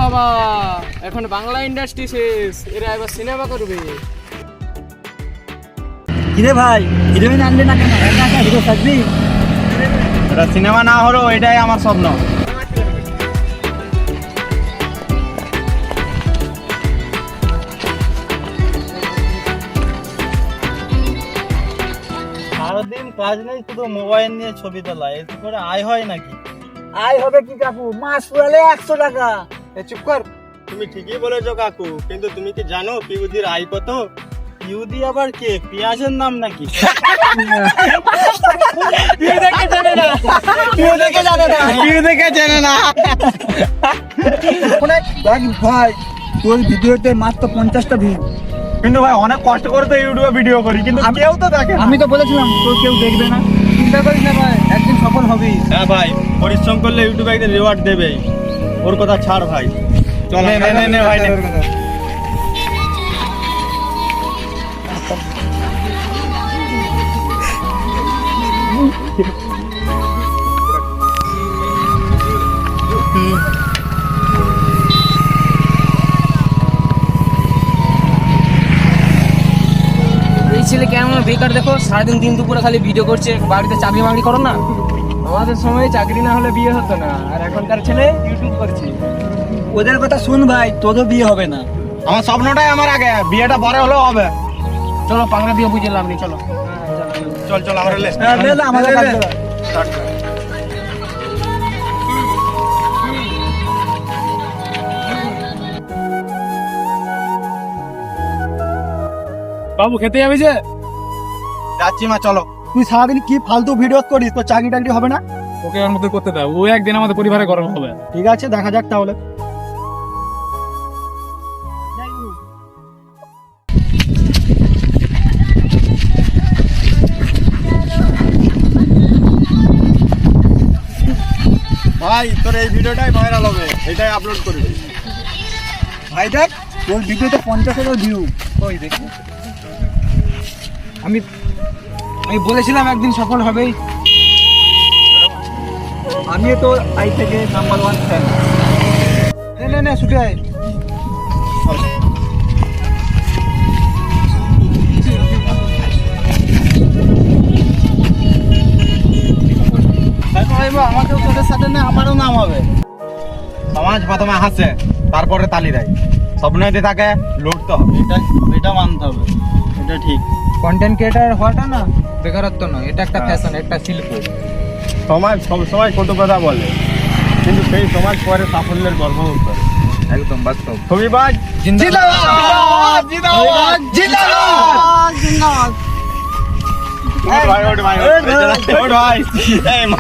বাবা, এখন বাংলা ইন্ডাস্ট্রি শেষ, এরা এবার সিনেমা করবে। কিরে ভাই, হিরোইন আনবে না কেন? একা একা হিরো থাকবি? এটা সিনেমা না হলো এটাই আমার স্বপ্ন। সারাদিন কাজ নেই, শুধু মোবাইল নিয়ে ছবি তোলা, এতে করে আয় হয় নাকি? আয় হবে কি কাকু, মাস পুরালে 100 টাকা। চুপ কর। তুমি ঠিকই বলেছো কাকু, কিন্তু তুমি কি জানো পিউদির আয় কত? পিউদি আবার কে? পেঁয়াজের নাম নাকি? পিউ দেখে জানে না। দেখ ভাই, তোর ভিডিওতে মাত্র 50টা ভিউ। কিন্তু ভাই অনেক কষ্ট করে তো ইউটিউবে ভিডিও করি, কিন্তু কেউ তো দেখে না। আমি তো বলেছিলাম তোর কেউ দেখবে না। চিন্তা করিস না ভাই, একদিন সফল হবি। হ্যাঁ ভাই, পরিশ্রম করলে ইউটিউবে একদিন রিওয়ার্ড দেবেই। ওর কথা ছাড় ভাই, চল নে ভাই নে। এই ছেলে কেমন বেকার দেখো, সারাদিন দিন দুপুরে খালি ভিডিও করছে, বাড়িতে চাকরি বাকরি করো না? আমাদের সময় চাকরি না হলে বিয়ে হতো না, আর এখনকার ছেলে ইউটিউব করছে। ওদের কথা শুন ভাই, তোরও বিয়ে হবে না। আমার স্বপ্নটাই আমার আগে, বিয়েটা পরে হলেও হবে। চলো পাংরা দিয়ে বুঝে লাভ নেই, চলো। চল চল আমরা আমাদের বাবু খেতে যাবে যে? যাচ্ছি মা, চলো। তুই সারাদিন কি ফালতু ভিডিও করিস, তোর চাকরি টাকরি হবে না। ওকে ওর মতো করতে দাও, ও একদিন আমাদের পরিবারে গরম হবে। ঠিক আছে, দেখা যাক তাহলে। ভাই তোর এই ভিডিওটাই ভাইরাল হবে, এটাই আপলোড করবি। ভাই দেখ, তোর ভিডিওতে 50,000 ভিউ। ওই দেখি, আমি বলেছিলাম একদিন সফল হবেই। আমি তো আই থেকে নাম্বার 1 ফ্যান। নে ছুটে আয়। আমাকেও তোদের সাথে না, আমারও নাম হবে। সমাজ প্রথমে হাসে, তারপরে তালি দেয়। স্বপ্ন যদি থাকে লড়তে হবে, এটা মানতে হবে, এটা ঠিক। কন্টেন্ট ক্রিয়েটর হওয়াটা না বেকারত্ব নয়, এটা একটা ফ্যাশন, একটা শিল্প। সমাজ সবসময় কত কথা বলে, কিন্তু সেই সমাজ পরে সাফল্যের গর্ব করে। একদম বাস্তব। ছবিবাজ জিন্দাবাদ! জিন্দাবাদ! জিন্দাবাদ! ওঠ ভাই, ওঠ ভাই, ওঠ ভাই। এই মা।